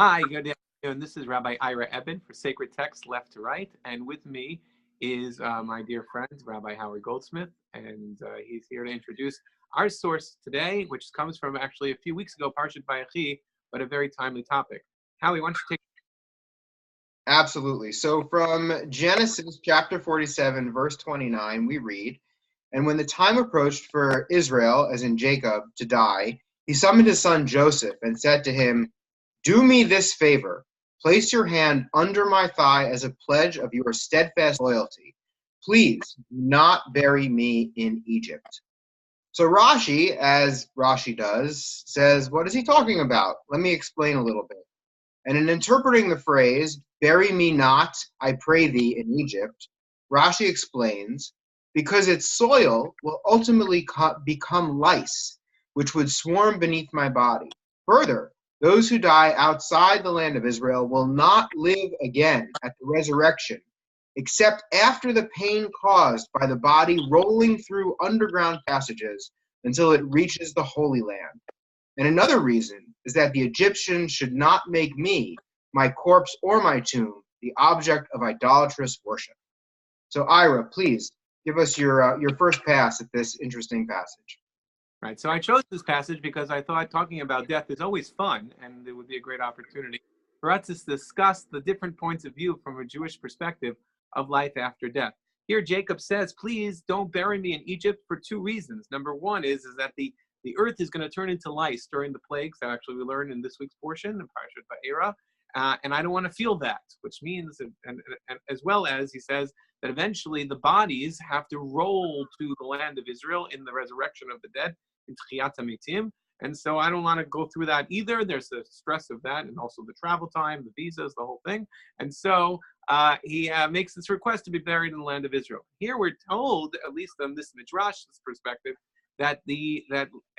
Hi, good afternoon. This is Rabbi Ira Ebbin for Sacred Text Left to Right, and with me is my dear friend, Rabbi Howard Goldsmith, and he's here to introduce our source today, which comes from actually a few weeks ago, Parshat Vayechi, but a very timely topic. Howie, why don't you take Absolutely. So from Genesis chapter 47, verse 29, we read, "And when the time approached for Israel, as in Jacob, to die, he summoned his son Joseph and said to him, 'Do me this favor. Place your hand under my thigh as a pledge of your steadfast loyalty. Please do not bury me in Egypt.'" So Rashi, as Rashi does, says, what is he talking about? Let me explain a little bit. And in interpreting the phrase, "bury me not, I pray thee, in Egypt," Rashi explains, because its soil will ultimately become lice, which would swarm beneath my body. Further, those who die outside the land of Israel will not live again at the resurrection, except after the pain caused by the body rolling through underground passages until it reaches the Holy Land. And another reason is that the Egyptians should not make me, my corpse or my tomb, the object of idolatrous worship. So Ira, please give us your first pass at this interesting passage. Right, so I chose this passage because I thought talking about death is always fun, and it would be a great opportunity for us to discuss the different points of view from a Jewish perspective of life after death. Here, Jacob says, please don't bury me in Egypt for two reasons. Number one is that the earth is going to turn into lice during the plagues that actually we learned in this week's portion, in Parshat Va'era, and I don't want to feel that, which means, and as well as he says, that eventually the bodies have to roll to the land of Israel in the resurrection of the dead, in Tchiyat HaMetim, and so I don't want to go through that either. There's the stress of that, and also the travel time, the visas, the whole thing, and so he makes this request to be buried in the land of Israel. Here we're told, at least on this Midrash's perspective, that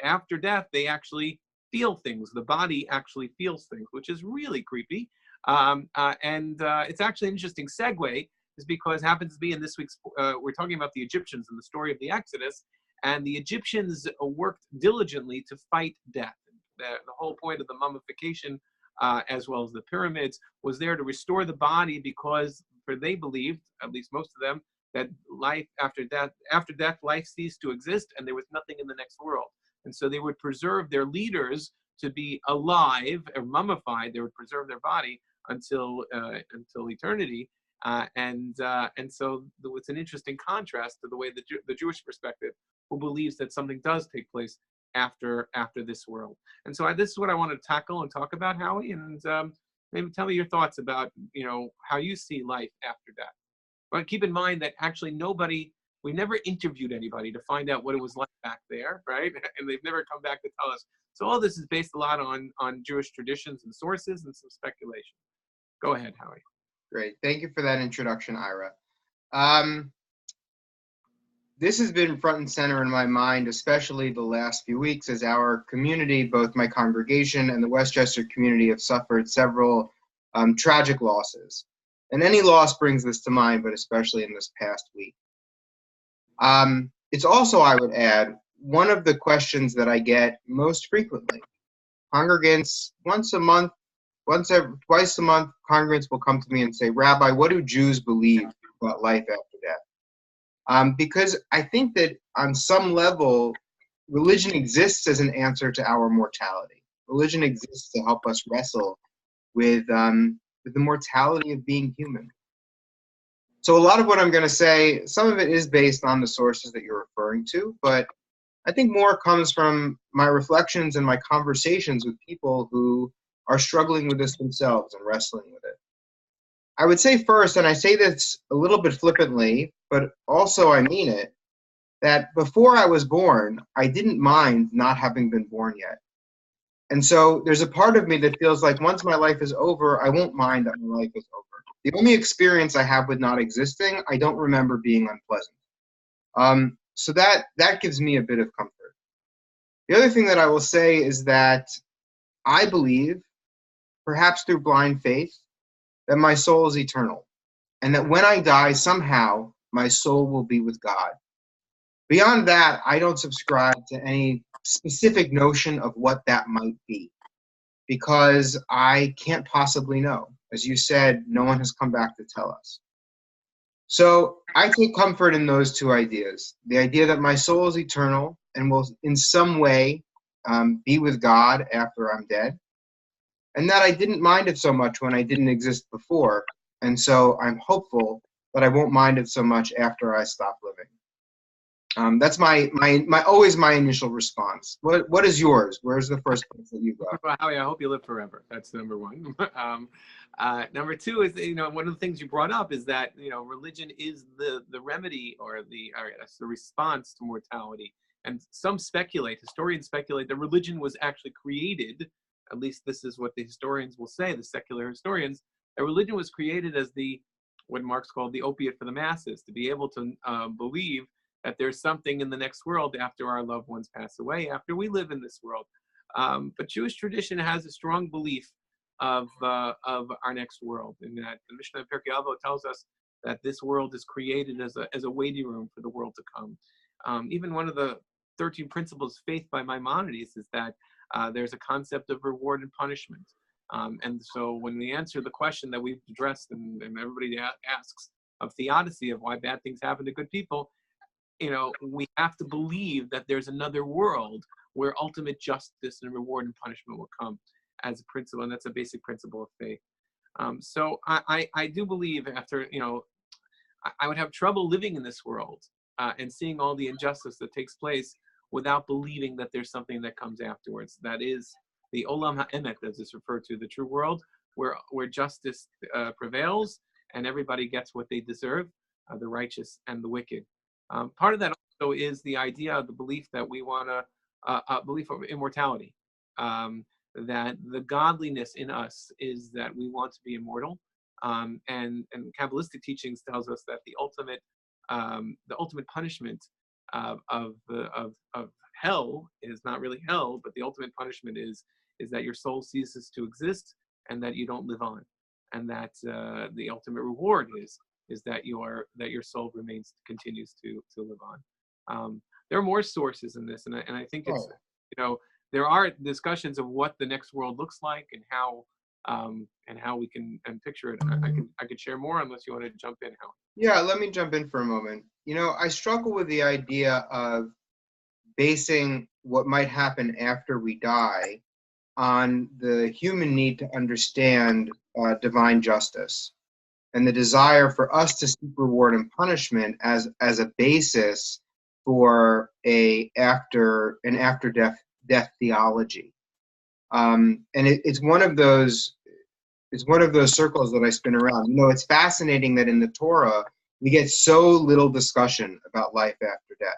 after death they actually feel things. The body actually feels things, which is really creepy. And it's actually an interesting segue, is because it happens to be in this week's, we're talking about the Egyptians and the story of the Exodus, and the Egyptians worked diligently to fight death. The whole point of the mummification, as well as the pyramids, was there to restore the body because, for they believed, at least most of them, that life after death, life ceased to exist, and there was nothing in the next world. And so they would preserve their leaders to be alive or mummified. They would preserve their body until eternity. And so it's an interesting contrast to the way the Jewish perspective, who believes that something does take place after this world. And so this is what I want to tackle and talk about, Howie, and maybe tell me your thoughts about how you see life after death. But keep in mind that actually we never interviewed anybody to find out what it was like back there, right? And they've never come back to tell us. So all this is based a lot on Jewish traditions and sources and some speculation. Go ahead, Howie. Great. Thank you for that introduction, Ira. This has been front and center in my mind, especially the last few weeks, as our community, both my congregation and the Westchester community, have suffered several tragic losses. And any loss brings this to mind, but especially in this past week. It's also, I would add, one of the questions that I get most frequently. Congregants, twice a month, congregants will come to me and say, "Rabbi, what do Jews believe about life after death?" Because I think that on some level, religion exists as an answer to our mortality. Religion exists to help us wrestle with the mortality of being human. So a lot of what I'm going to say, some of it is based on the sources that you're referring to, but I think more comes from my reflections and my conversations with people who are struggling with this themselves and wrestling with it. I would say first, and I say this a little bit flippantly, but also I mean it, that before I was born, I didn't mind not having been born yet. And so there's a part of me that feels like once my life is over, I won't mind that my life is over. The only experience I have with not existing, I don't remember being unpleasant. So that gives me a bit of comfort. The other thing that I will say is that I believe, perhaps through blind faith, that my soul is eternal, and that when I die, somehow my soul will be with God. Beyond that, I don't subscribe to any specific notion of what that might be. because I can't possibly know. As you said, no one has come back to tell us. So I take comfort in those two ideas. The idea that my soul is eternal and will in some way be with God after I'm dead. And that I didn't mind it so much when I didn't exist before. And so I'm hopeful that I won't mind it so much after I stop living. That's my always my initial response. What is yours? Where's the first place that you go? Well, Howie, I hope you live forever. That's number one. Number two is, one of the things you brought up is that, religion is the remedy or the response to mortality. And some historians speculate that religion was actually created, at least this is what the historians will say, the secular historians, that religion was created as what Marx called the opiate for the masses, to be able to believe that there's something in the next world after our loved ones pass away, after we live in this world. But Jewish tradition has a strong belief of our next world, in that the Mishnah in Pirkei Avot tells us that this world is created as a waiting room for the world to come. Even one of the 13 principles of faith by Maimonides is that there's a concept of reward and punishment. And so when we answer the question that we've addressed and everybody asks of theodicy, of why bad things happen to good people, we have to believe that there's another world where ultimate justice and reward and punishment will come as a principle, and that's a basic principle of faith. So I do believe after, I would have trouble living in this world and seeing all the injustice that takes place without believing that there's something that comes afterwards. That is the Olam HaEmet, as it's referred to, the true world, where justice prevails and everybody gets what they deserve, the righteous and the wicked. Part of that also is the idea, the belief that we want to, belief of immortality, that the godliness in us is that we want to be immortal, and Kabbalistic teachings tells us that the ultimate punishment of hell is not really hell, but the ultimate punishment is that your soul ceases to exist and that you don't live on, and that the ultimate reward is that your soul continues to live on. There are more sources in this, and I think it's there are discussions of what the next world looks like and how we can picture it. I could share more unless you want to jump in, Howard. Yeah, let me jump in for a moment. I struggle with the idea of basing what might happen after we die on the human need to understand divine justice and the desire for us to seek reward and punishment as a basis for an after death theology. And it's one of those circles that I spin around. It's fascinating that in the Torah we get so little discussion about life after death.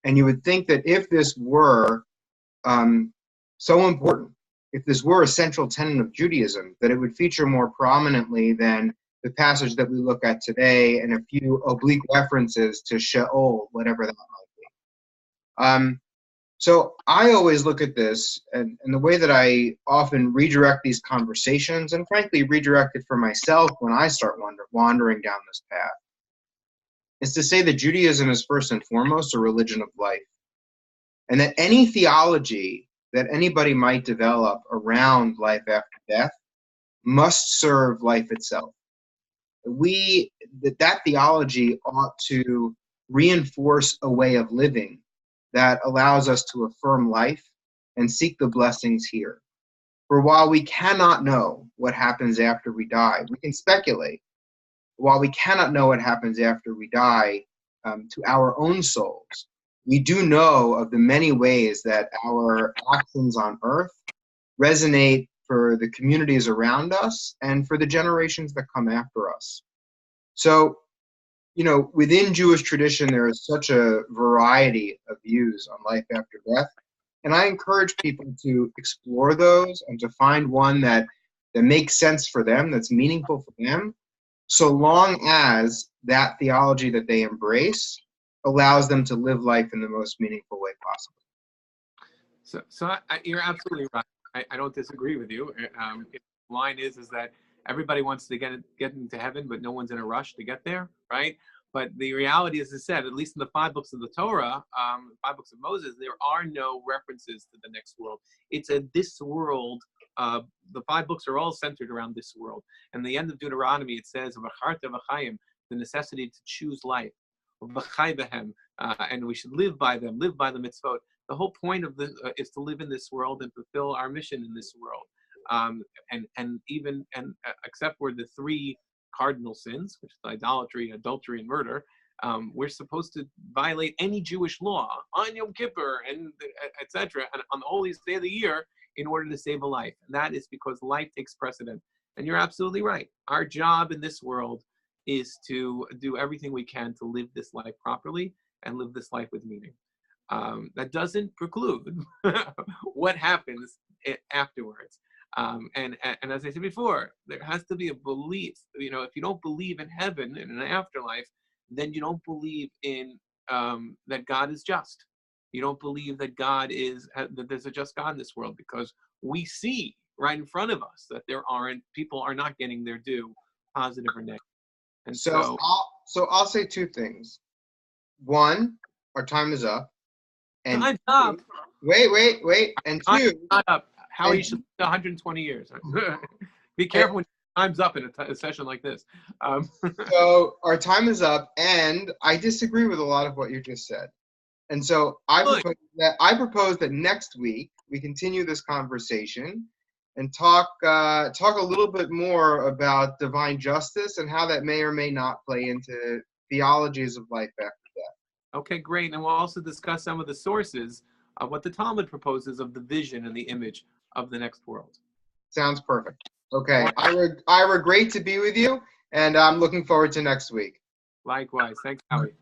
And you would think that if this were so important, if this were a central tenet of Judaism, that it would feature more prominently than the passage that we look at today and a few oblique references to Sheol, whatever that might be. So I always look at this, and the way that I often redirect these conversations, and frankly redirect it for myself when I start wandering down this path, is to say that Judaism is first and foremost a religion of life, and that any theology that anybody might develop around life after death must serve life itself. That theology ought to reinforce a way of living that allows us to affirm life and seek the blessings here. For while we cannot know what happens after we die, we can speculate. While we cannot know what happens after we die to our own souls, we do know of the many ways that our actions on earth resonate for the communities around us and for the generations that come after us. So, within Jewish tradition, there is such a variety of views on life after death. And I encourage people to explore those and to find one that makes sense for them, that's meaningful for them, so long as that theology that they embrace allows them to live life in the most meaningful way possible. So you're absolutely right. I don't disagree with you. The line is that everybody wants to get into heaven, but no one's in a rush to get there, right? But the reality is, as I said, at least in the 5 books of the Torah, 5 books of Moses, there are no references to the next world. It's a this world the 5 books are all centered around this world. And the end of Deuteronomy, it says, the necessity to choose life. And we should live by them, live by the mitzvot. The whole point of this is to live in this world and fulfill our mission in this world. Except for the 3 cardinal sins, which is idolatry, adultery, and murder, we're supposed to violate any Jewish law on Yom Kippur and etc. and on the holiest day of the year in order to save a life. And that is because life takes precedent. And you're absolutely right. Our job in this world is to do everything we can to live this life properly and live this life with meaning. That doesn't preclude what happens afterwards. And as I said before, there has to be a belief. If you don't believe in heaven and an afterlife, then you don't believe in that God is just. You don't believe that that there's a just God in this world, because we see right in front of us that people are not getting their due, positive or negative. And so I'll say 2 things. One, our time is up. And time's up. Wait. And 2, not up. Howie should live 120 years. Be careful when time's up in a session like this. So our time is up, and I disagree with a lot of what you just said. And so I propose that next week we continue this conversation and talk a little bit more about divine justice and how that may or may not play into theologies of life after death. Okay, great. And we'll also discuss some of the sources of what the Talmud proposes of the vision and the image of the next world. Sounds perfect. Okay, Ira, great to be with you, and I'm looking forward to next week. Likewise. Thanks, Howie.